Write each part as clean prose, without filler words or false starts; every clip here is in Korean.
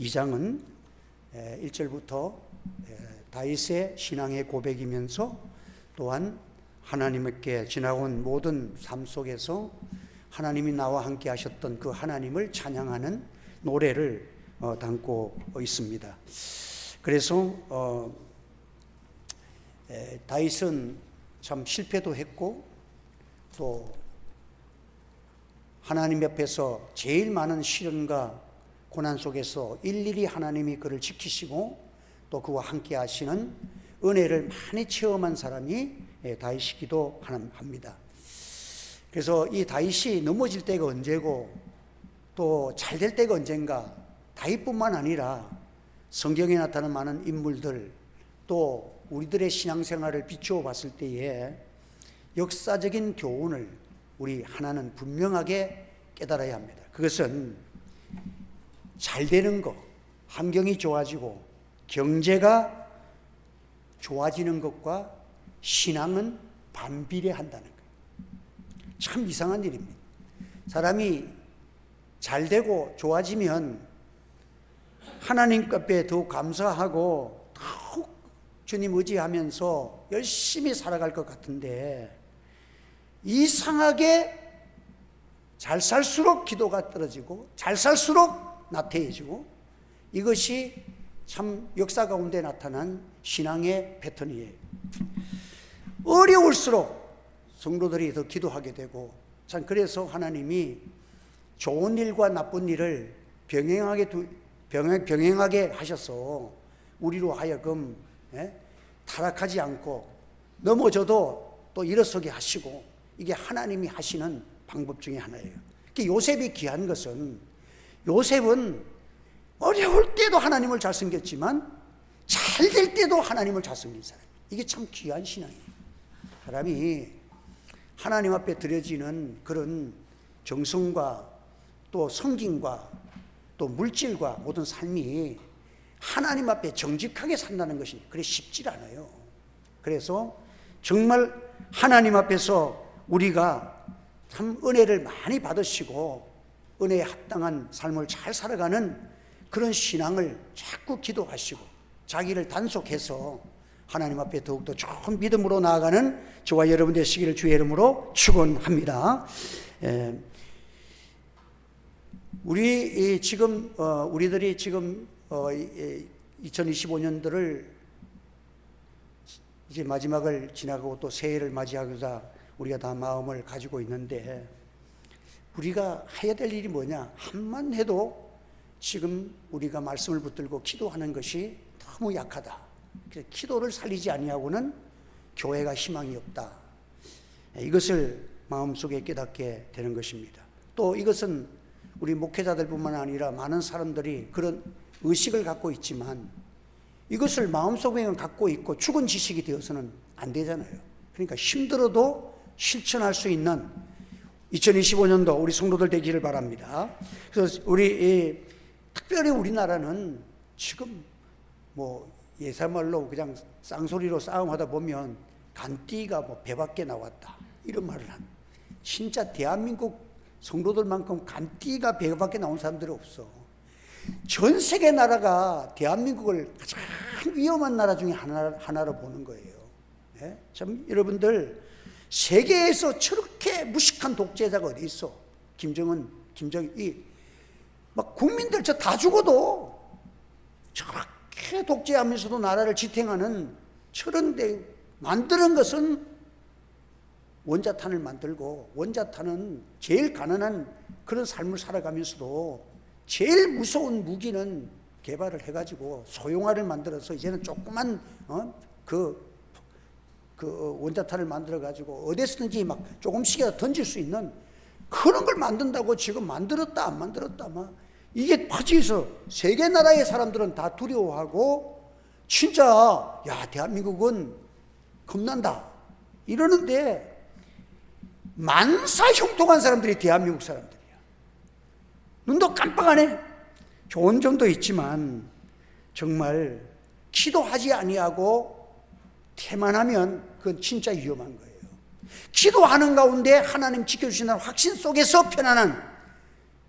2장은 1절부터 다윗의 신앙의 고백이면서 또한 하나님께 지나온 모든 삶 속에서 하나님이 나와 함께 하셨던 그 하나님을 찬양하는 노래를 담고 있습니다. 그래서 다윗은 참 실패도 했고 또 하나님 옆에서 제일 많은 시련과 고난 속에서 일일이 하나님이 그를 지키시고 또 그와 함께 하시는 은혜를 많이 체험한 사람이 다윗이기도 합니다. 그래서 이 다윗이 넘어질 때가 언제고 또 잘 될 때가 언젠가, 다윗뿐만 아니라 성경에 나타나는 많은 인물들 또 우리들의 신앙생활을 비추어 봤을 때에 역사적인 교훈을 우리 하나는 분명하게 깨달아야 합니다. 그것은 잘 되는 것, 환경이 좋아지고 경제가 좋아지는 것과 신앙은 반비례한다는 거예요. 참 이상한 일입니다. 사람이 잘 되고 좋아지면 하나님 앞에 더욱 감사하고 더욱 주님 의지하면서 열심히 살아갈 것 같은데 이상하게 잘 살수록 기도가 떨어지고 잘 살수록 나태해지고, 이것이 참 역사 가운데 나타난 신앙의 패턴이에요. 어려울수록 성도들이 더 기도하게 되고, 참 그래서 하나님이 좋은 일과 나쁜 일을 병행하게 하셔서 우리로 하여금 타락하지 않고 넘어져도 또 일어서게 하시고, 이게 하나님이 하시는 방법 중에 하나예요. 요셉이 귀한 것은, 요셉은 어려울 때도 하나님을 잘 섬겼지만 잘 될 때도 하나님을 잘 섬긴 사람. 이게 참 귀한 신앙이에요. 사람이 하나님 앞에 드려지는 그런 정성과 또 성김과 또 물질과 모든 삶이 하나님 앞에 정직하게 산다는 것이 그래 쉽지 않아요. 그래서 정말 하나님 앞에서 우리가 참 은혜를 많이 받으시고 은혜에 합당한 삶을 잘 살아가는 그런 신앙을 자꾸 기도하시고 자기를 단속해서 하나님 앞에 더욱더 좋은 믿음으로 나아가는 저와 여러분 되시기를 주의 이름으로 축원합니다. 우리들이 지금 2025년도를 이제 마지막을 지나가고 또 새해를 맞이하고자 우리가 다 마음을 가지고 있는데, 우리가 해야 될 일이 뭐냐? 한만 해도 지금 우리가 말씀을 붙들고 기도하는 것이 너무 약하다. 그래서 기도를 살리지 아니하고는 교회가 희망이 없다. 이것을 마음속에 깨닫게 되는 것입니다. 또 이것은 우리 목회자들뿐만 아니라 많은 사람들이 그런 의식을 갖고 있지만 이것을 마음속에 갖고 있고 죽은 지식이 되어서는 안 되잖아요. 그러니까 힘들어도 실천할 수 있는 2025년도 우리 성도들 되기를 바랍니다. 그래서 특별히 우리나라는 지금 예사말로 그냥 쌍소리로 싸움하다 보면 간띠가 배 밖에 나왔다 이런 말을 하는, 진짜 대한민국 성도들만큼 간띠가 배 밖에 나온 사람들이 없어. 전 세계 나라가 대한민국을 가장 위험한 나라 중에 하나로 보는 거예요. 참 여러분들, 세계에서 저렇게 무식한 독재자가 어디 있어? 김정일이 막 국민들 저 다 죽어도 저렇게 독재하면서도 나라를 지탱하는 저런 데 만드는 것은 원자탄을 만들고, 원자탄은 제일 가난한 그런 삶을 살아가면서도 제일 무서운 무기는 개발을 해가지고 소형화를 만들어서 이제는 조그만 그 원자탄을 만들어가지고 어디서든지 막 조금씩이라도 던질 수 있는 그런 걸 만든다고 지금 만들었다 안 만들었다 막 이게 파지에서 세계 나라의 사람들은 다 두려워하고 진짜 대한민국은 겁난다 이러는데 만사 형통한 사람들이 대한민국 사람들이야. 눈도 깜빡 안 해. 좋은 점도 있지만 정말 기도하지 아니하고 태만하면 그건 진짜 위험한 거예요. 기도하는 가운데 하나님 지켜주신다는 확신 속에서 편안한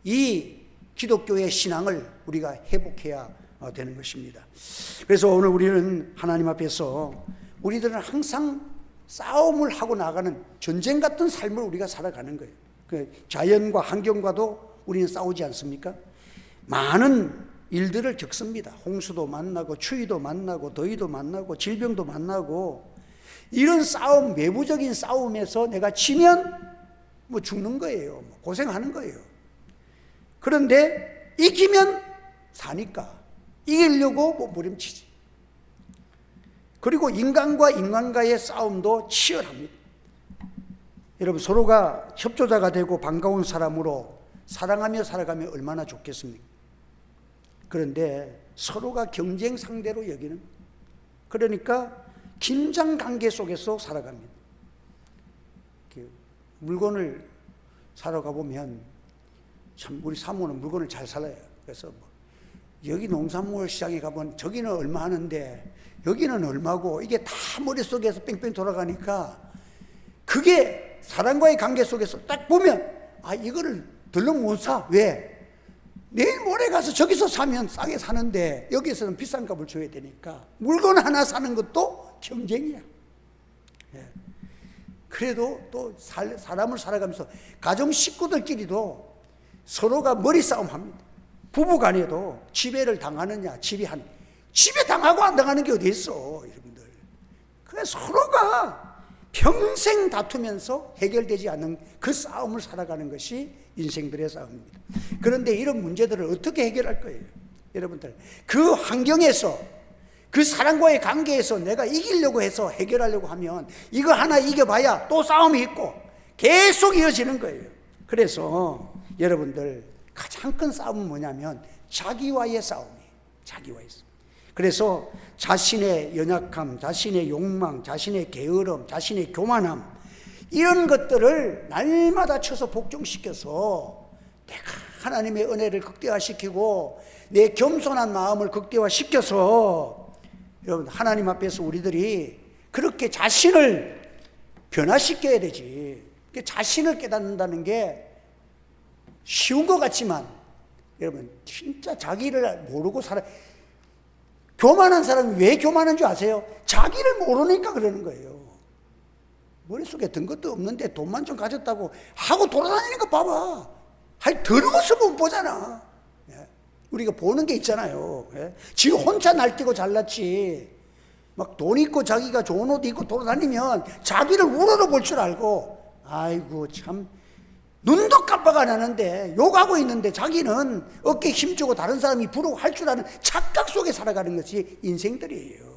이 기독교의 신앙을 우리가 회복해야 되는 것입니다. 그래서 오늘 우리는 하나님 앞에서 우리들은 항상 싸움을 하고 나가는 전쟁 같은 삶을 우리가 살아가는 거예요. 그 자연과 환경과도 우리는 싸우지 않습니까? 많은 일들을 겪습니다. 홍수도 만나고 추위도 만나고 더위도 만나고 질병도 만나고, 이런 싸움, 외부적인 싸움에서 내가 지면 뭐 죽는 거예요. 고생하는 거예요. 그런데 이기면 사니까 이기려고 몸부림치지. 그리고 인간과 인간과의 싸움도 치열합니다. 여러분, 서로가 협조자가 되고 반가운 사람으로 사랑하며 살아가면 얼마나 좋겠습니까? 그런데 서로가 경쟁 상대로 여기는, 그러니까 긴장 관계 속에서 살아갑니다. 물건을 사러 가보면 참 우리 사모는 물건을 잘 살아요. 그래서 여기 농산물 시장에 가면 저기는 얼마 하는데 여기는 얼마고, 이게 다 머릿속에서 뺑뺑 돌아가니까 그게 사람과의 관계 속에서 딱 보면 이거를 덜렁 못 사. 왜? 내일 모레 가서 저기서 사면 싸게 사는데 여기서는 비싼 값을 줘야 되니까 물건 하나 사는 것도 경쟁이야. 그래도 또 사람을 살아가면서 가정 식구들끼리도 서로가 머리 싸움합니다. 부부 간에도 지배를 당하느냐, 지배 당하고 안 당하는 게 어디 있어, 여러분들. 그래서 서로가 평생 다투면서 해결되지 않는 그 싸움을 살아가는 것이 인생들의 싸움입니다. 그런데 이런 문제들을 어떻게 해결할 거예요? 여러분들, 그 환경에서, 그 사람과의 관계에서 내가 이기려고 해서 해결하려고 하면 이거 하나 이겨봐야 또 싸움이 있고 계속 이어지는 거예요. 그래서 여러분들, 가장 큰 싸움은 뭐냐면 자기와의 싸움이에요. 자기와의 싸움. 그래서 자신의 연약함, 자신의 욕망, 자신의 게으름, 자신의 교만함, 이런 것들을 날마다 쳐서 복종시켜서 내가 하나님의 은혜를 극대화시키고 내 겸손한 마음을 극대화시켜서, 여러분, 하나님 앞에서 우리들이 그렇게 자신을 변화시켜야 되지. 자신을 깨닫는다는 게 쉬운 것 같지만, 여러분, 진짜 자기를 모르고 교만한 사람이 왜 교만한 줄 아세요? 자기를 모르니까 그러는 거예요. 머릿속에 든 것도 없는데 돈만 좀 가졌다고 하고 돌아다니는 거 봐봐. 더러워서 못 보잖아. 우리가 보는 게 있잖아요. 지 혼자 날뛰고 잘났지. 막 돈 있고 자기가 좋은 옷 입고 돌아다니면 자기를 우러러 볼 줄 알고, 아이고 참 눈도 깜빡 안 하는데 욕하고 있는데 자기는 어깨에 힘주고 다른 사람이 부러워할 줄 아는 착각 속에 살아가는 것이 인생들이에요.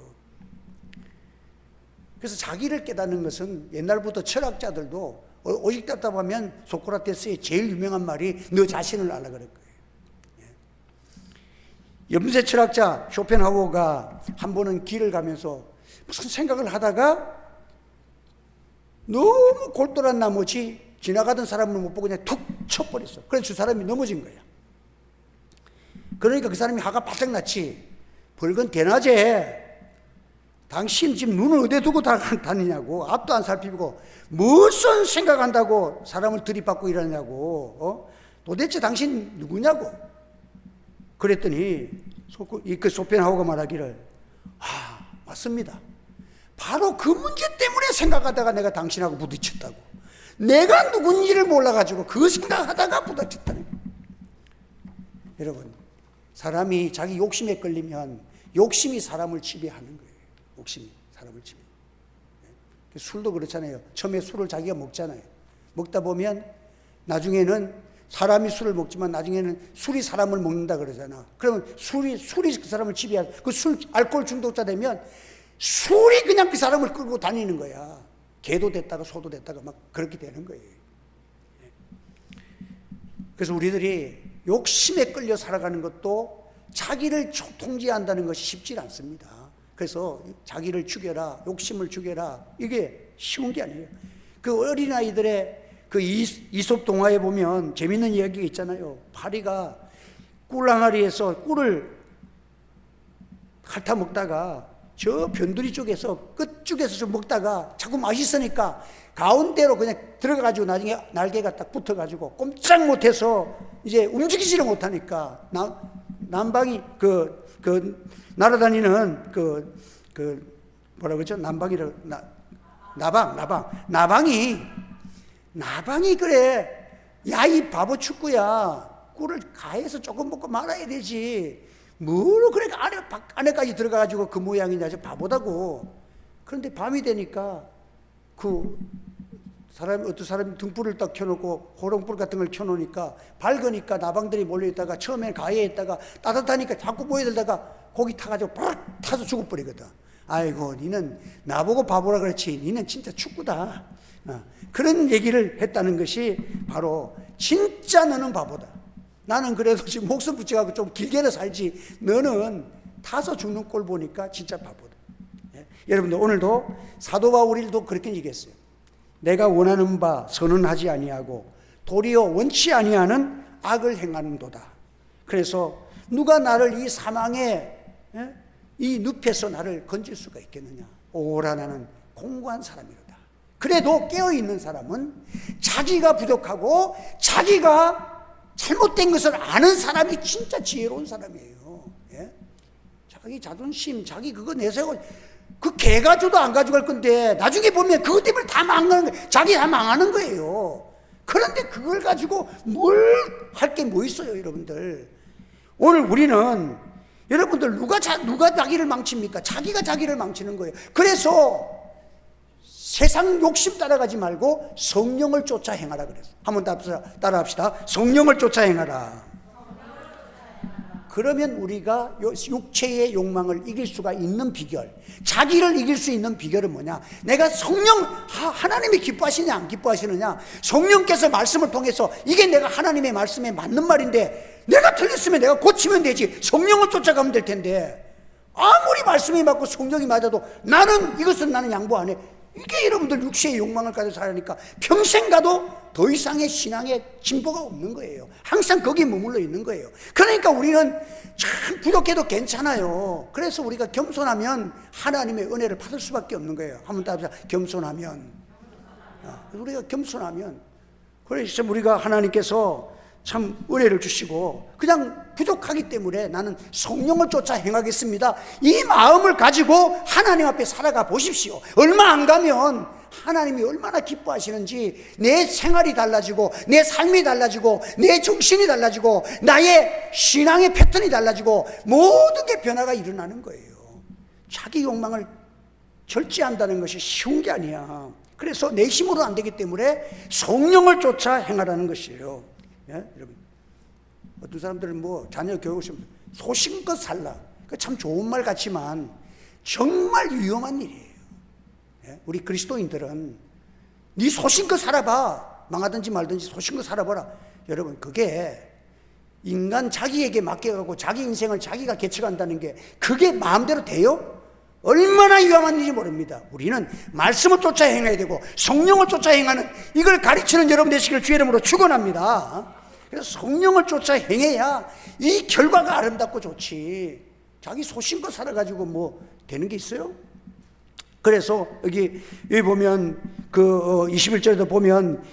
그래서 자기를 깨닫는 것은 옛날부터 철학자들도 오직 답답하면 소크라테스의 제일 유명한 말이 너 자신을 알라 그럴 거예요. 염세 철학자 쇼펜하우어가 한 번은 길을 가면서 무슨 생각을 하다가 너무 골똘한 나머지 지나가던 사람을 못 보고 그냥 툭 쳐버렸어. 그래서 그 사람이 넘어진 거야. 그러니까 그 사람이 화가 바짝 났지. 벌건 대낮에 당신 지금 눈을 어디에 두고 다니냐고, 앞도 안 살피고 무슨 생각한다고 사람을 들이받고 이러냐고, 도대체 당신 누구냐고. 그랬더니 그 쇼펜하우어가 말하기를, 맞습니다. 바로 그 문제 때문에 생각하다가 내가 당신하고 부딪혔다고. 내가 누군지를 몰라가지고 그 생각하다가 부딪혔다는 거예요. 여러분, 사람이 자기 욕심에 끌리면 욕심이 사람을 지배하는 거예요. 욕심이 사람을 지배해요. 술도 그렇잖아요. 처음에 술을 자기가 먹잖아요. 먹다 보면 나중에는 사람이 술을 먹지만 나중에는 술이 사람을 먹는다 그러잖아. 그러면 술이 그 사람을 지배하고, 그 술, 알코올 중독자 되면 술이 그냥 그 사람을 끌고 다니는 거야. 개도 됐다가 소도 됐다가 막 그렇게 되는 거예요. 그래서 우리들이 욕심에 끌려 살아가는 것도 자기를 통제한다는 것이 쉽지 않습니다. 그래서 자기를 죽여라, 욕심을 죽여라, 이게 쉬운 게 아니에요. 그 어린아이들의 그 이솝 동화에 보면 재밌는 이야기가 있잖아요. 파리가 꿀 항아리에서 꿀을 핥아 먹다가 저 변두리 쪽에서 끝쪽에서 좀 먹다가 자꾸 맛있으니까 가운데로 그냥 들어가가지고 나중에 날개가 딱 붙어가지고 꼼짝 못해서 이제 움직이지를 못하니까 남방이 날아다니는 뭐라 그러죠? 남방이라 나방이 그래. 야, 이 바보 축구야. 꿀을 가해서 조금 먹고 말아야 되지. 뭐로 그래 안에까지 들어가가지고 그 모양이냐. 저 바보다고. 그런데 밤이 되니까 어떤 사람이 등불을 딱 켜놓고 호롱불 같은 걸 켜놓으니까 밝으니까 나방들이 몰려있다가 처음엔 가해에 있다가 따뜻하니까 자꾸 모여들다가 거기 타가지고 팍 타서 죽어버리거든. 아이고, 니는 나보고 바보라 그렇지. 니는 진짜 축구다. 그런 얘기를 했다는 것이 바로 진짜 너는 바보다. 나는 그래도 지금 목숨 붙여가지고 좀 길게는 살지. 너는 타서 죽는 꼴 보니까 진짜 바보다. 예? 여러분들 오늘도 사도 바울도 그렇게 얘기했어요. 내가 원하는 바 선언하지 아니하고 도리어 원치 아니하는 악을 행하는도다. 그래서 누가 나를 이 사망의 이 늪에서 나를 건질 수가 있겠느냐. 오라 나는 공고한 사람이로다. 그래도 깨어있는 사람은 자기가 부족하고 자기가 잘못된 것을 아는 사람이 진짜 지혜로운 사람이에요. 예? 자기 자존심, 자기 그거 내세우고 그 개 가져도 안 가져갈 건데 나중에 보면 그것 때문에 다 망하는 거예요. 자기 다 망하는 거예요. 그런데 그걸 가지고 뭘 할 게 뭐 있어요, 여러분들. 오늘 우리는 여러분들 누가 자기를 망칩니까? 자기가 자기를 망치는 거예요. 그래서 세상 욕심 따라가지 말고 성령을 쫓아 행하라 그랬어. 한번 따라합시다. 성령을 쫓아 행하라. 그러면 우리가 육체의 욕망을 이길 수가 있는 비결, 자기를 이길 수 있는 비결은 뭐냐? 내가 하나님이 기뻐하시냐 안 기뻐하시느냐? 성령께서 말씀을 통해서 이게 내가 하나님의 말씀에 맞는 말인데 내가 틀렸으면 내가 고치면 되지. 성령을 쫓아가면 될 텐데 아무리 말씀이 맞고 성령이 맞아도 나는 양보 안 해. 이게 여러분들 육체의 욕망을 가지고 살으니까 평생 가도 더 이상의 신앙의 진보가 없는 거예요. 항상 거기에 머물러 있는 거예요. 그러니까 우리는 참 부족해도 괜찮아요. 그래서 우리가 겸손하면 하나님의 은혜를 받을 수밖에 없는 거예요. 한번 따라합시다. 겸손하면. 우리가 겸손하면. 그래서 우리가 하나님께서 참 은혜를 주시고 그냥 부족하기 때문에 나는 성령을 쫓아 행하겠습니다. 이 마음을 가지고 하나님 앞에 살아가 보십시오. 얼마 안 가면 하나님이 얼마나 기뻐하시는지 내 생활이 달라지고 내 삶이 달라지고 내 정신이 달라지고 나의 신앙의 패턴이 달라지고 모든 게 변화가 일어나는 거예요. 자기 욕망을 절제한다는 것이 쉬운 게 아니야. 그래서 내 힘으로는 안 되기 때문에 성령을 쫓아 행하라는 것이에요. 예? 여러분, 어떤 사람들은 자녀 교육을 시키면 소신껏 살라. 참 좋은 말 같지만 정말 위험한 일이에요. 예? 우리 그리스도인들은 네 소신껏 살아봐. 망하든지 말든지 소신껏 살아봐라. 여러분, 그게 인간 자기에게 맡겨가고 자기 인생을 자기가 개척한다는 게 그게 마음대로 돼요? 얼마나 위험한 일인지 모릅니다. 우리는 말씀을 쫓아 행해야 되고 성령을 쫓아 행하는 이걸 가르치는 여러분 되시기를 주의 이름으로 축원합니다. 그래서 성령을 쫓아 행해야 이 결과가 아름답고 좋지. 자기 소신껏 살아가지고 되는 게 있어요? 그래서 여기 보면 21절에도 보면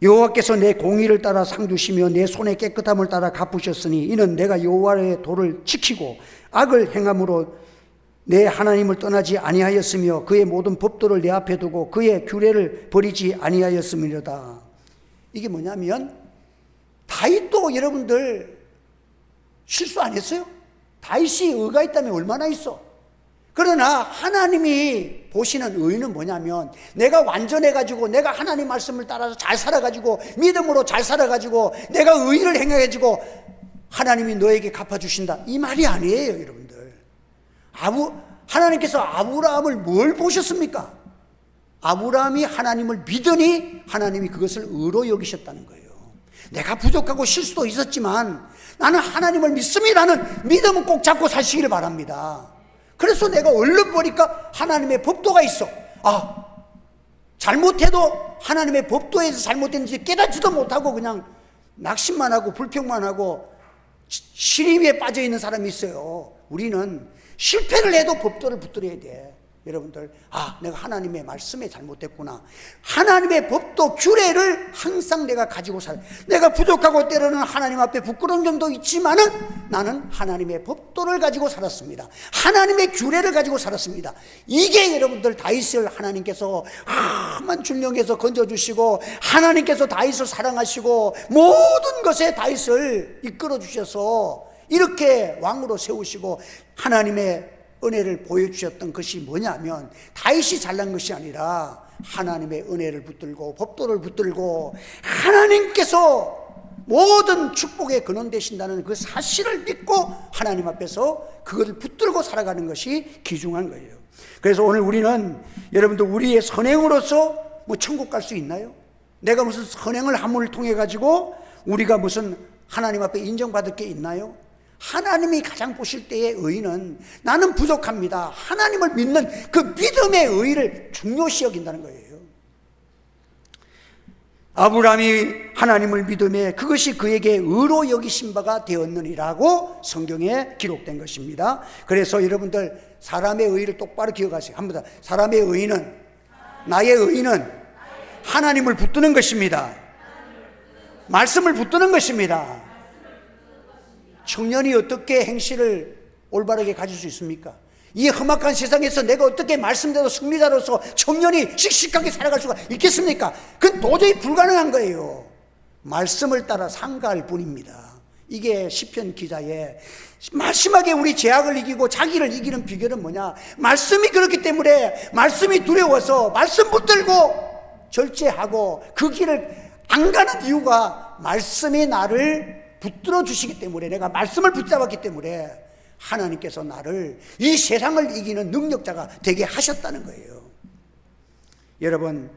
여호와께서 내 공의를 따라 상 주시며 내 손의 깨끗함을 따라 갚으셨으니 이는 내가 여호와의 도를 지키고 악을 행함으로 내 하나님을 떠나지 아니하였으며 그의 모든 법도를 내 앞에 두고 그의 규례를 버리지 아니하였음이로다. 이게 뭐냐면 다윗도 여러분들 실수 안 했어요? 다윗이 의가 있다면 얼마나 있어? 그러나 하나님이 보시는 의는 뭐냐면 내가 완전해가지고 내가 하나님 말씀을 따라서 잘 살아가지고 믿음으로 잘 살아가지고 내가 의를 행해가지고 하나님이 너에게 갚아주신다 이 말이 아니에요. 여러분들, 하나님께서 아브라함을 뭘 보셨습니까? 아브라함이 하나님을 믿으니 하나님이 그것을 의로 여기셨다는 거예요. 내가 부족하고 실수도 있었지만 나는 하나님을 믿습니다는 믿음은 꼭 잡고 사시기를 바랍니다. 그래서 내가 얼른 보니까 하나님의 법도가 있어. 잘못해도 하나님의 법도에서 잘못했는지 깨닫지도 못하고 그냥 낙심만 하고 불평만 하고 시림에 빠져 있는 사람이 있어요. 우리는 실패를 해도 법도를 붙들어야 돼. 여러분들, 내가 하나님의 말씀에 잘못됐구나. 하나님의 법도 규례를 항상 내가 가지고 살아. 내가 부족하고 때로는 하나님 앞에 부끄러운 점도 있지만은 나는 하나님의 법도를 가지고 살았습니다. 하나님의 규례를 가지고 살았습니다. 이게 여러분들 다윗을 하나님께서 험한 줄령에서 건져주시고, 하나님께서 다윗을 사랑하시고 모든 것에 다윗을 이끌어 주셔서 이렇게 왕으로 세우시고 하나님의 은혜를 보여주셨던 것이 뭐냐면, 다윗이 잘난 것이 아니라 하나님의 은혜를 붙들고 법도를 붙들고 하나님께서 모든 축복의 근원 되신다는 그 사실을 믿고 하나님 앞에서 그것을 붙들고 살아가는 것이 귀중한 거예요. 그래서 오늘 우리는, 여러분들, 우리의 선행으로서 뭐 천국 갈 수 있나요? 내가 무슨 선행을 함을 통해 가지고 우리가 무슨 하나님 앞에 인정받을 게 있나요? 하나님이 가장 보실 때의 의는, 나는 부족합니다, 하나님을 믿는 그 믿음의 의를 중요시 여긴다는 거예요. 아브라함이 하나님을 믿음에 그것이 그에게 의로 여기신 바가 되었느니라고 성경에 기록된 것입니다. 그래서 여러분들, 사람의 의를 똑바로 기억하세요. 한번 더. 사람의 의는, 나의 의는 하나님을 붙드는 것입니다. 말씀을 붙드는 것입니다. 청년이 어떻게 행실을 올바르게 가질 수 있습니까? 이 험악한 세상에서 내가 어떻게 말씀대로 승리자로서 청년이 씩씩하게 살아갈 수가 있겠습니까? 그건 도저히 불가능한 거예요. 말씀을 따라 상가할 뿐입니다. 이게 시편 기자의 마지막에 우리 죄악을 이기고 자기를 이기는 비결은 뭐냐? 말씀이 그렇기 때문에, 말씀이 두려워서 말씀 붙들고 절제하고 그 길을 안 가는 이유가, 말씀이 나를 붙들어 주시기 때문에, 내가 말씀을 붙잡았기 때문에 하나님께서 나를 이 세상을 이기는 능력자가 되게 하셨다는 거예요. 여러분,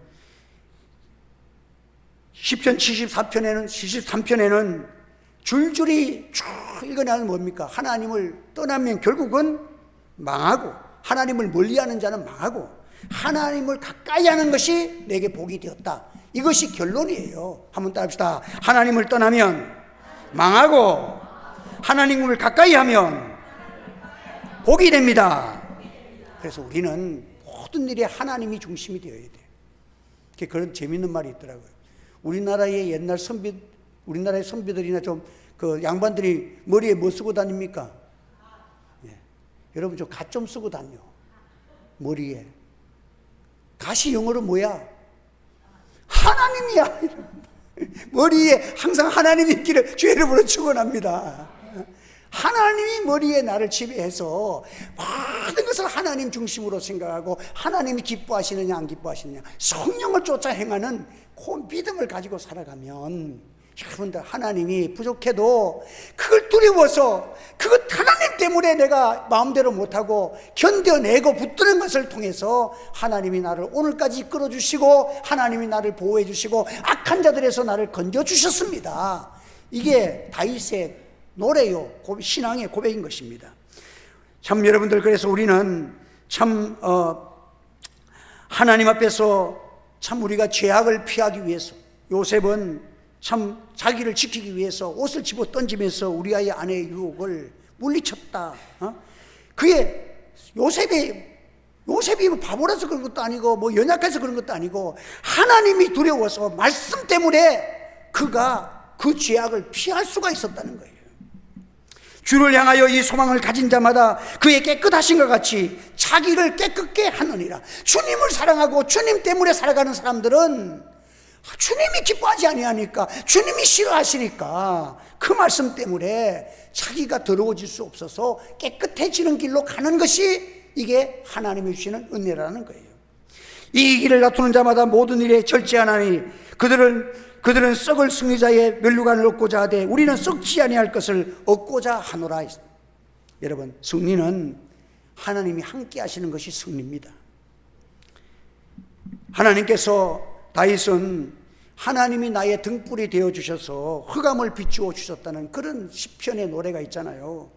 시편 73편에는 줄줄이 쭉 읽어내면 뭡니까? 하나님을 떠나면 결국은 망하고, 하나님을 멀리하는 자는 망하고, 하나님을 가까이 하는 것이 내게 복이 되었다. 이것이 결론이에요. 한번 따라합시다. 하나님을 떠나면 망하고, 하나님을 가까이 하면 복이 됩니다. 그래서 우리는 모든 일에 하나님이 중심이 되어야 돼요. 그런 재밌는 말이 있더라고요. 우리나라의 옛날 우리나라의 선비들이나 좀 그 양반들이 머리에 뭐 쓰고 다닙니까? 여러분, 좀 갓 좀 쓰고 다녀. 머리에. 갓이 영어로 뭐야? 하나님이야. 머리에 항상 하나님이 있기를 주의 이름으로 축원합니다. 하나님이 머리에 나를 지배해서 모든 것을 하나님 중심으로 생각하고, 하나님이 기뻐하시느냐 안 기뻐하시느냐, 성령을 쫓아 행하는 그 믿음을 가지고 살아가면, 여러분들, 하나님이 부족해도 그걸 두려워서, 그것 하나님 때문에 내가 마음대로 못하고 견뎌내고 붙드는 것을 통해서 하나님이 나를 오늘까지 이끌어 주시고, 하나님이 나를 보호해 주시고, 악한 자들에서 나를 건져 주셨습니다. 이게 다윗의 노래요, 신앙의 고백인 것입니다. 참, 여러분들, 그래서 우리는 참 하나님 앞에서 참 우리가 죄악을 피하기 위해서, 요셉은 참 자기를 지키기 위해서 옷을 집어 던지면서 우리아의 아내의 유혹을 물리쳤다. 그게 요셉이 바보라서 그런 것도 아니고, 뭐 연약해서 그런 것도 아니고, 하나님이 두려워서 말씀 때문에 그가 그 죄악을 피할 수가 있었다는 거예요. 주를 향하여 이 소망을 가진 자마다 그의 깨끗하신것 같이 자기를 깨끗게 하느니라. 주님을 사랑하고 주님 때문에 살아가는 사람들은 주님이 기뻐하지 아니하니까, 주님이 싫어하시니까 그 말씀 때문에 자기가 더러워질 수 없어서 깨끗해지는 길로 가는 것이, 이게 하나님이 주시는 은혜라는 거예요. 이 길을 다투는 자마다 모든 일에 절제하나니 그들은 썩을 승리자의 면류관을 얻고자 하되 우리는 썩지 아니할 것을 얻고자 하노라. 여러분, 승리는 하나님이 함께 하시는 것이 승리입니다. 하나님께서, 다윗은 하나님이 나의 등불이 되어주셔서 흑암을 비추어 주셨다는 그런 시편의 노래가 있잖아요.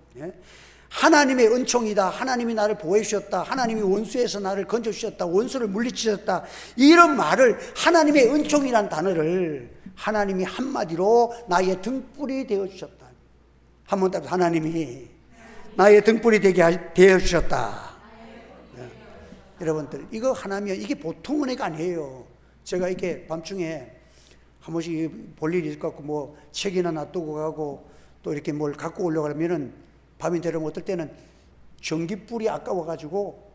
하나님의 은총이다, 하나님이 나를 보호해 주셨다, 하나님이 원수에서 나를 건져 주셨다, 원수를 물리치셨다, 이런 말을, 하나님의 은총이란 단어를 하나님이 한마디로 나의 등불이 되어주셨다. 한 번 더 하나님이 나의 등불이 되어 주셨다. 여러분들 이거 하나면 이게 보통 은혜가 아니에요. 제가 이렇게 밤중에 한 번씩 볼 일이 있을 것 같고 뭐 책이나 놔두고 가고 또 이렇게 뭘 갖고 오려고 하면은 밤이 되려면 어떨 때는 전기불이 아까워가지고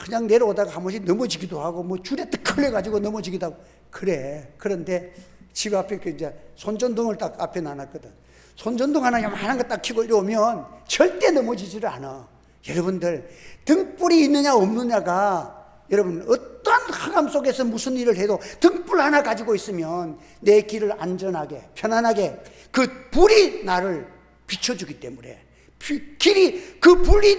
그냥 내려오다가 한 번씩 넘어지기도 하고 뭐 줄에 딱 걸려가지고 넘어지기도 하고 그래. 그런데 집 앞에 이제 손전등을 딱 앞에 놔놨거든. 손전등 하나 야만한 거 딱 켜고 이러면 절대 넘어지지를 않아. 여러분들 등불이 있느냐 없느냐가 여러분 어떠한 흑암 속에서 무슨 일을 해도 등불 하나 가지고 있으면 내 길을 안전하게 편안하게 그 불이 나를 비춰주기 때문에 그 불이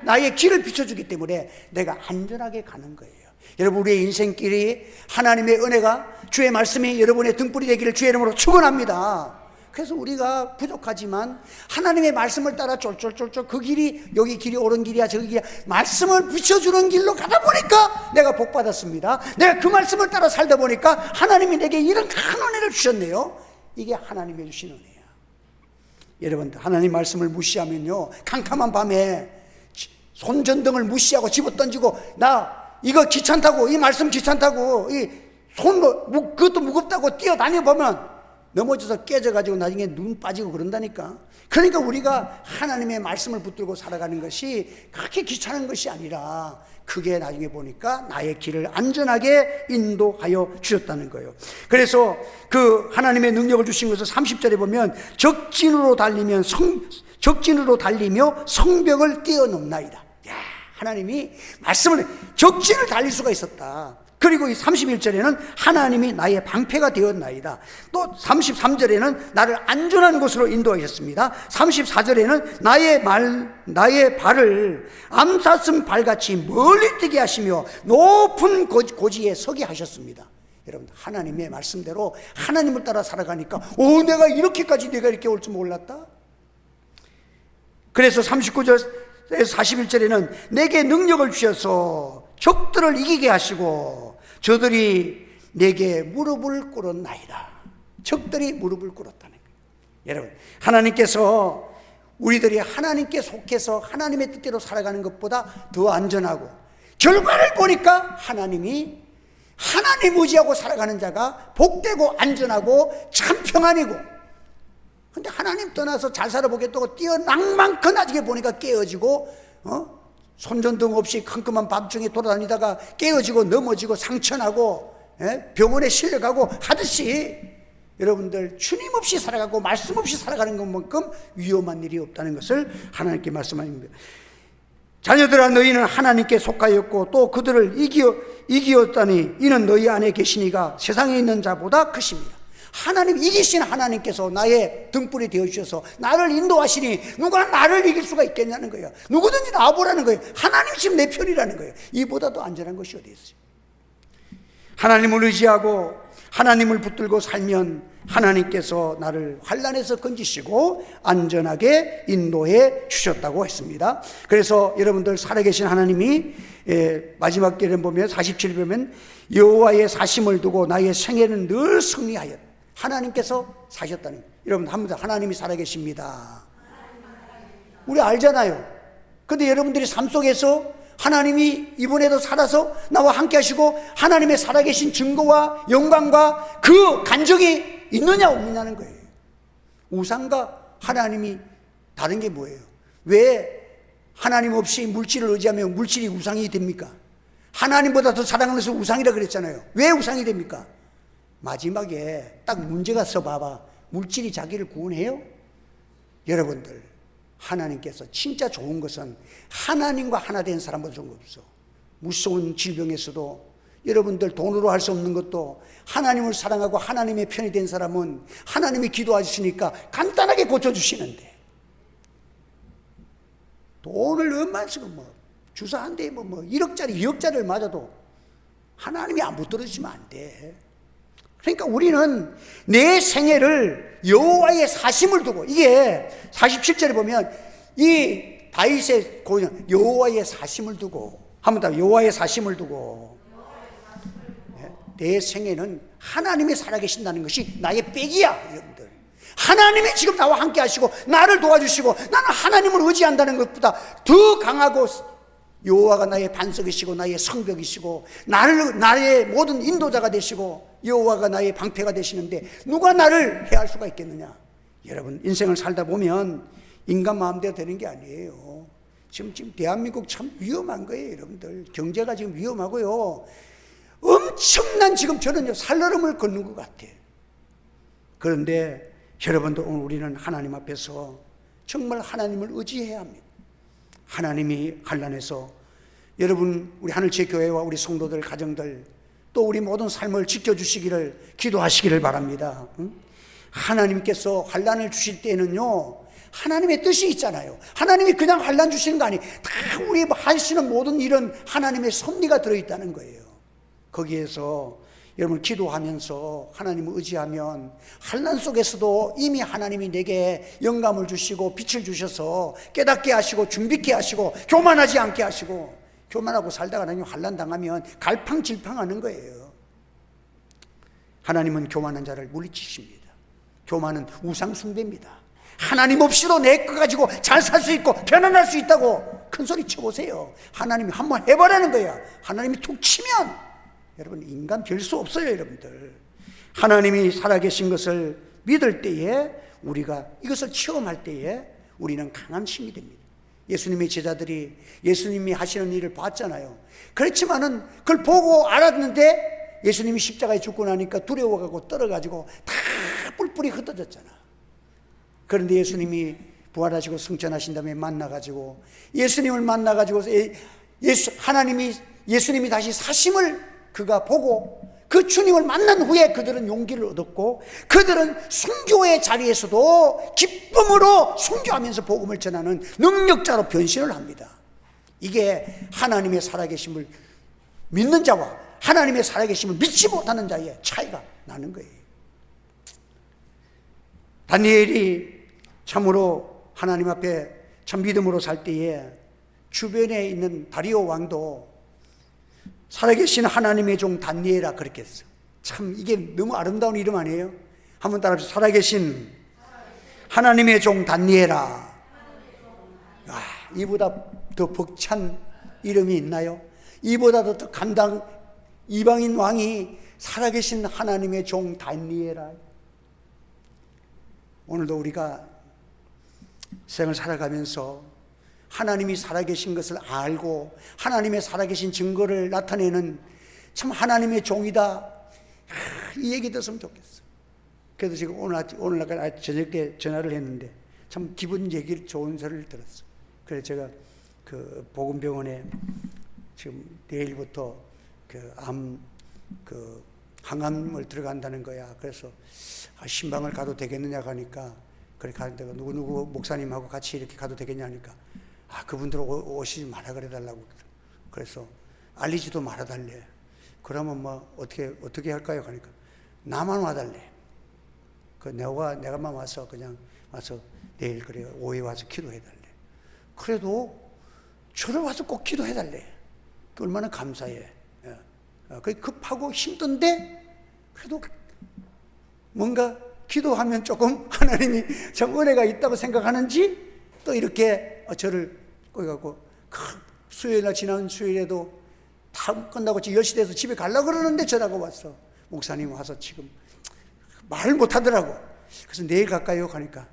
나의 길을 비춰주기 때문에 내가 안전하게 가는 거예요. 여러분 우리의 인생길이 하나님의 은혜가 주의 말씀이 여러분의 등불이 되기를 주의 이름으로 축원합니다. 그래서 우리가 부족하지만 하나님의 말씀을 따라 쫄쫄쫄쫄 그 길이 여기 길이 옳은 길이야 저기 길이야 말씀을 비춰주는 길로 가다 보니까 내가 복 받았습니다. 내가 그 말씀을 따라 살다 보니까 하나님이 내게 이런 큰 은혜를 주셨네요. 이게 하나님이 주신 은혜야. 여러분들 하나님 말씀을 무시하면요 캄캄한 밤에 손전등을 무시하고 집어던지고 나 이거 귀찮다고 이 말씀 귀찮다고 이 손 그것도 무겁다고 뛰어다녀보면 넘어져서 깨져가지고 나중에 눈 빠지고 그런다니까. 그러니까 우리가 하나님의 말씀을 붙들고 살아가는 것이 그렇게 귀찮은 것이 아니라 그게 나중에 보니까 나의 길을 안전하게 인도하여 주셨다는 거예요. 그래서 그 하나님의 능력을 주신 것을 30절에 보면 적진으로 달리며 성벽을 뛰어넘나이다. 야, 하나님이 말씀을 적진을 달릴 수가 있었다. 그리고 이 31절에는 하나님이 나의 방패가 되었나이다. 또 33절에는 나를 안전한 곳으로 인도하셨습니다. 34절에는 나의 발을 암사슴 발같이 멀리 뛰게 하시며 높은 고지에 서게 하셨습니다. 여러분 하나님의 말씀대로 하나님을 따라 살아가니까 내가 이렇게까지 내가 이렇게 올 줄 몰랐다. 그래서 39절 41절에는 내게 능력을 주셔서 적들을 이기게 하시고 저들이 내게 무릎을 꿇었나이다. 적들이 무릎을 꿇었다는 거예요. 여러분 하나님께서 우리들이 하나님께 속해서 하나님의 뜻대로 살아가는 것보다 더 안전하고 결과를 보니까 하나님 의지하고 살아가는 자가 복되고 안전하고 참 평안이고, 근데 하나님 떠나서 잘 살아보겠다고 뛰어낭만큼 나중에 보니까 깨어지고 손전등 없이 컴컴한 밤중에 돌아다니다가 깨어지고 넘어지고 상처나고 병원에 실려가고 하듯이 여러분들 주님 없이 살아가고 말씀 없이 살아가는 것만큼 위험한 일이 없다는 것을 하나님께 말씀합니다. 자녀들아 너희는 하나님께 속하였고 또 그들을 이기었다니 이는 너희 안에 계시니가 세상에 있는 자보다 크십니다. 하나님 이기신 하나님께서 나의 등불이 되어주셔서 나를 인도하시니 누가 나를 이길 수가 있겠냐는 거예요. 누구든지 나와보라는 거예요. 하나님이 지금 내 편이라는 거예요. 이보다도 안전한 것이 어디 있어요. 하나님을 의지하고 하나님을 붙들고 살면 하나님께서 나를 환난에서 건지시고 안전하게 인도해 주셨다고 했습니다. 그래서 여러분들 살아계신 하나님이 마지막 절에 보면 47절 보면 여호와의 사심을 두고 나의 생애는 늘 승리하였다. 하나님께서 사셨다는 거예요. 여러분 한번 하나님이 살아계십니다. 우리 알잖아요. 근데 여러분들이 삶 속에서 하나님이 이번에도 살아서 나와 함께 하시고 하나님의 살아계신 증거와 영광과 그 간증이 있느냐 없느냐는 거예요. 우상과 하나님이 다른 게 뭐예요? 왜 하나님 없이 물질을 의지하면 물질이 우상이 됩니까? 하나님보다 더 사랑하는 것을 우상이라 그랬잖아요. 왜 우상이 됩니까? 마지막에 딱 문제가 써봐봐. 물질이 자기를 구원해요? 여러분들 하나님께서 진짜 좋은 것은 하나님과 하나 된 사람보다 좋은 거 없어. 무서운 질병에서도 여러분들 돈으로 할 수 없는 것도 하나님을 사랑하고 하나님의 편이 된 사람은 하나님이 기도하시니까 간단하게 고쳐주시는데, 돈을 얼마 쓰고 주사 한 대에 1억짜리 2억짜리를 맞아도 하나님이 안 붙들어주시면 안 돼. 그러니까 우리는 내 생애를 여호와의 사심을 두고, 이게 47절에 보면 이 다윗의 고연 여호와의 사심을 두고, 한 번 더 여호와의 사심을 두고, 내 생애는 하나님이 살아계신다는 것이 나의 백이야. 여러분들 하나님이 지금 나와 함께 하시고 나를 도와주시고 나는 하나님을 의지한다는 것보다 더 강하고 여호와가 나의 반석이시고 나의 성벽이시고 나의 모든 인도자가 되시고 여호와가 나의 방패가 되시는데 누가 나를 해할 수가 있겠느냐. 여러분, 인생을 살다 보면 인간 마음대로 되는 게 아니에요. 지금 대한민국 참 위험한 거예요. 여러분들, 경제가 지금 위험하고요, 엄청난 지금 저는 살얼음을 걷는 것 같아요. 그런데 여러분들, 오늘 우리는 하나님 앞에서 정말 하나님을 의지해야 합니다. 하나님이 환난에서 여러분, 우리 하늘채 교회와 우리 성도들, 가정들, 또 우리 모든 삶을 지켜주시기를 기도하시기를 바랍니다. 하나님께서 환난을 주실 때는요, 하나님의 뜻이 있잖아요. 하나님이 그냥 환난 주시는 거 아니에요. 다 우리 하시는 모든 일은 하나님의 섭리가 들어있다는 거예요. 거기에서 여러분 기도하면서 하나님을 의지하면 환난 속에서도 이미 하나님이 내게 영감을 주시고 빛을 주셔서 깨닫게 하시고 준비케 하시고 교만하지 않게 하시고, 교만하고 살다가 나중에 환난 당하면 갈팡질팡하는 거예요. 하나님은 교만한 자를 물리치십니다. 교만은 우상 숭배입니다. 하나님 없이도 내 거 가지고 잘 살 수 있고 편안할 수 있다고 큰 소리 쳐보세요. 하나님이 한번 해보라는 거야. 하나님이 툭 치면 여러분, 인간 별 수 없어요. 여러분들, 하나님이 살아계신 것을 믿을 때에, 우리가 이것을 체험할 때에 우리는 강한 힘이 됩니다. 예수님의 제자들이 예수님이 하시는 일을 봤잖아요. 그렇지만은 그걸 보고 알았는데 예수님이 십자가에 죽고 나니까 두려워가고 떨어가지고 다 뿔뿔이 흩어졌잖아. 그런데 예수님이 부활하시고 승천하신 다음에 만나가지고, 예수님을 만나가지고 예수님이 다시 사심을 그가 보고 그 주님을 만난 후에 그들은 용기를 얻었고, 그들은 순교의 자리에서도 기쁨으로 순교하면서 복음을 전하는 능력자로 변신을 합니다. 이게 하나님의 살아계심을 믿는 자와 하나님의 살아계심을 믿지 못하는 자의 차이가 나는 거예요. 다니엘이 참으로 하나님 앞에 참 믿음으로 살 때에 주변에 있는 다리오 왕도 살아계신 하나님의 종 다니엘아 그렇게 했어. 참 이게 너무 아름다운 이름 아니에요? 한번 따라합시다. 살아계신 하나님의 종 다니엘아. 이보다 더 벅찬 이름이 있나요? 이보다 더 이방인 왕이 살아계신 하나님의 종 다니엘아. 오늘도 우리가 생을 살아가면서 하나님이 살아계신 것을 알고 하나님의 살아계신 증거를 나타내는 참 하나님의 종이다, 이 얘기 들었으면 좋겠어. 그래서 지금 오늘 저녁 때 전화를 했는데 참 기분 얘기를 좋은 소리를 들었어. 그래서 제가 그 복음병원에 지금 내일부터 항암을 들어간다는 거야. 그래서 신방을 가도 되겠느냐 하니까, 그렇게 하는데 누구 목사님하고 같이 이렇게 가도 되겠냐 하니까, 그분들 오시지 말아 그래달라고. 그래서 알리지도 말아달래. 그러면 뭐 어떻게 할까요? 하니까 나만 와달래. 내가만 와서 그냥 와서 내일 그래 오후에 와서 기도해달래. 그래도 저를 와서 꼭 기도해달래. 얼마나 감사해. 급하고 힘든데 그래도 뭔가 기도하면 조금 하나님이 참 은혜가 있다고 생각하는지 또 이렇게 저를 꼬여갖고, 수요일날 지난 수요일에도 다 끝나고 10시 돼서 집에 가려고 그러는데 전화가 왔어. 목사님 와서 지금 말을 못하더라고. 그래서 내일 갈까요? 하니까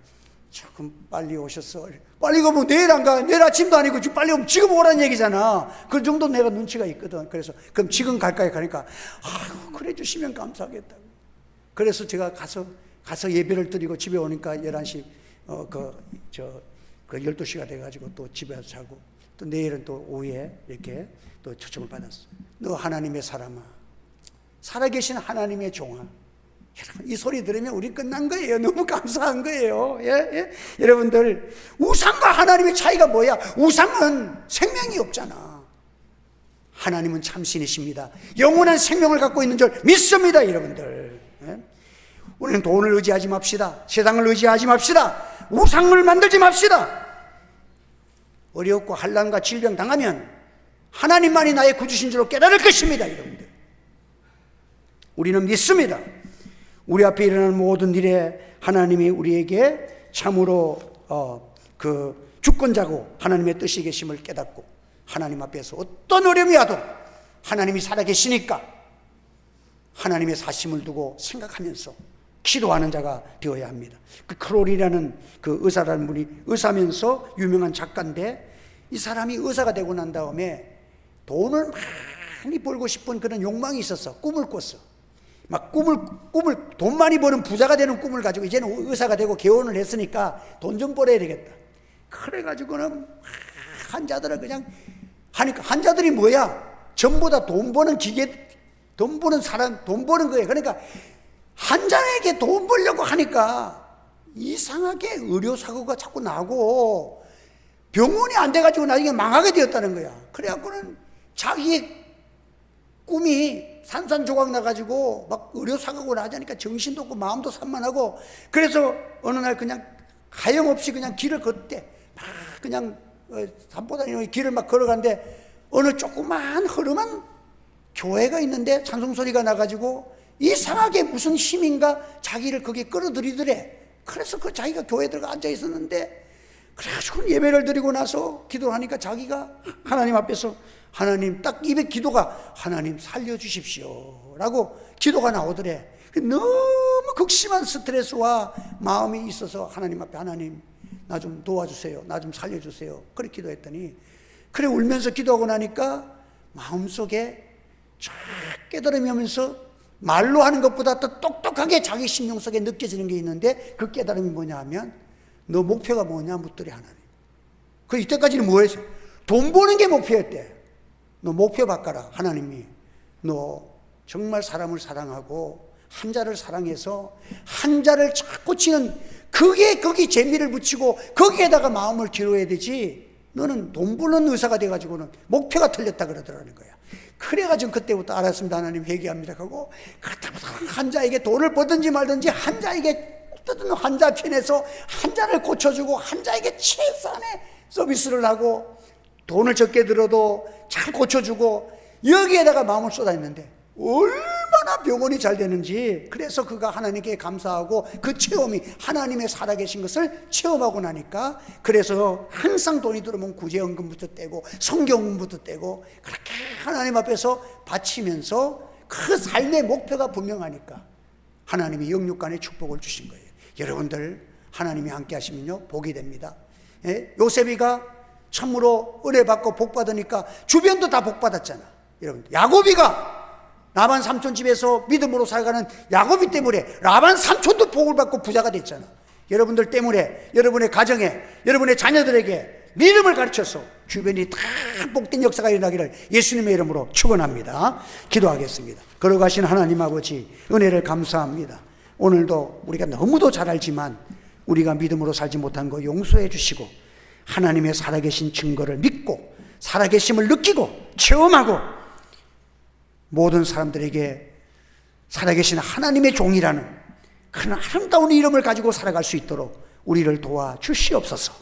조금 빨리 오셨어. 빨리 가면 내일 안 가. 내일 아침도 아니고 빨리 오면 지금 오라는 얘기잖아. 그 정도 내가 눈치가 있거든. 그래서 그럼 지금 갈까요? 하니까 그래 주시면 감사하겠다고. 그래서 제가 가서 예배를 드리고 집에 오니까 11시 12시가 돼가지고 또 집에 와서 자고, 또 내일은 또 오후에 이렇게 또 초청을 받았어. 너 하나님의 사람아, 살아계신 하나님의 종아. 여러분, 이 소리 들으면 우리 끝난 거예요. 너무 감사한 거예요. 예? 여러분들, 우상과 하나님의 차이가 뭐야? 우상은 생명이 없잖아. 하나님은 참신이십니다. 영원한 생명을 갖고 있는 줄 믿습니다. 여러분들, 예? 우리는 돈을 의지하지 맙시다. 세상을 의지하지 맙시다. 우상을 만들지 맙시다. 어렵고 환난과 질병 당하면 하나님만이 나의 구주신 줄로 깨달을 것입니다. 여러분들, 우리는 믿습니다. 우리 앞에 일어나는 모든 일에 하나님이 우리에게 참으로 그 주권자고 하나님의 뜻이 계심을 깨닫고 하나님 앞에서 어떤 어려움이 와도 하나님이 살아계시니까 하나님의 사심을 두고 생각하면서 기도하는 자가 되어야 합니다. 그 크롤이라는 그 의사라는 분이 의사면서 유명한 작가인데, 이 사람이 의사가 되고 난 다음에 돈을 많이 벌고 싶은 그런 욕망이 있었어. 꿈을 꿨어. 막 돈 많이 버는 부자가 되는 꿈을 가지고 이제는 의사가 되고 개원을 했으니까 돈 좀 벌어야 되겠다. 그래가지고는 환자들을 그냥 하니까, 환자들이 뭐야? 전부 다 돈 버는 기계, 돈 버는 사람, 돈 버는 거예요. 그러니까 환자에게 돈 벌려고 하니까 이상하게 의료사고가 자꾸 나고 병원이 안 돼가지고 나중에 망하게 되었다는 거야. 그래갖고는 자기의 꿈이 산산조각 나가지고 막 의료사고가 나자니까 정신도 없고 마음도 산만하고, 그래서 어느 날 그냥 하염없이 그냥 길을 걷대. 막 그냥 산보다 길을 막 걸어가는데 어느 조그만 허름한 교회가 있는데 찬송소리가 나가지고 이상하게 무슨 힘인가 자기를 거기에 끌어들이더래. 그래서 그 자기가 교회에 들어가 앉아 있었는데, 그래가지고 예배를 드리고 나서 기도를 하니까 자기가 하나님 앞에서, 하나님, 딱 입에 기도가 하나님 살려주십시오 라고 기도가 나오더래. 너무 극심한 스트레스와 마음이 있어서 하나님 앞에, 하나님 나 좀 도와주세요, 나 좀 살려주세요, 그렇게 기도했더니, 그래 울면서 기도하고 나니까 마음속에 쫙 깨달음이 오면서 말로 하는 것보다 더 똑똑하게 자기 심령 속에 느껴지는 게 있는데, 그 깨달음이 뭐냐 하면, 너 목표가 뭐냐 묻더래 하나님. 그 이때까지는 뭐 했어? 돈 버는 게 목표였대. 너 목표 바꿔라. 하나님이 너 정말 사람을 사랑하고 한자를 사랑해서 한자를 자꾸 치는, 그게 거기 재미를 붙이고 거기에다가 마음을 기울여야 되지, 너는 돈 버는 의사가 돼가지고는 목표가 틀렸다 그러더라는 거야. 그래가지고 그때부터 알았습니다. 하나님 회개합니다 하고, 그때부터 환자에게 돈을 벌든지 말든지 환자에게 어떤 환자 편에서 환자를 고쳐주고 환자에게 최선의 서비스를 하고 돈을 적게 들어도 잘 고쳐주고 여기에다가 마음을 쏟아냈는데 얼마나 병원이 잘 되는지. 그래서 그가 하나님께 감사하고 그 체험이 하나님의 살아계신 것을 체험하고 나니까, 그래서 항상 돈이 들어오면 구제연금부터 떼고 성경금부터 떼고 그렇게 하나님 앞에서 바치면서 그 삶의 목표가 분명하니까 하나님이 영육간의 축복을 주신 거예요. 여러분들 하나님이 함께 하시면요 복이 됩니다. 요셉이가 참으로 은혜 받고 복 받으니까 주변도 다 복 받았잖아. 여러분, 야곱이가 라반 삼촌 집에서 믿음으로 살아가는 야곱이 때문에 라반 삼촌도 복을 받고 부자가 됐잖아. 여러분들 때문에 여러분의 가정에, 여러분의 자녀들에게 믿음을 가르쳐서 주변이 다 복된 역사가 일어나기를 예수님의 이름으로 축원합니다. 기도하겠습니다. 걸어가신 하나님 아버지, 은혜를 감사합니다. 오늘도 우리가 너무도 잘 알지만 우리가 믿음으로 살지 못한 거 용서해 주시고, 하나님의 살아계신 증거를 믿고 살아계심을 느끼고 체험하고 모든 사람들에게 살아계신 하나님의 종이라는 그런 아름다운 이름을 가지고 살아갈 수 있도록 우리를 도와주시옵소서.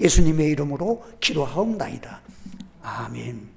예수님의 이름으로 기도하옵나이다. 아멘.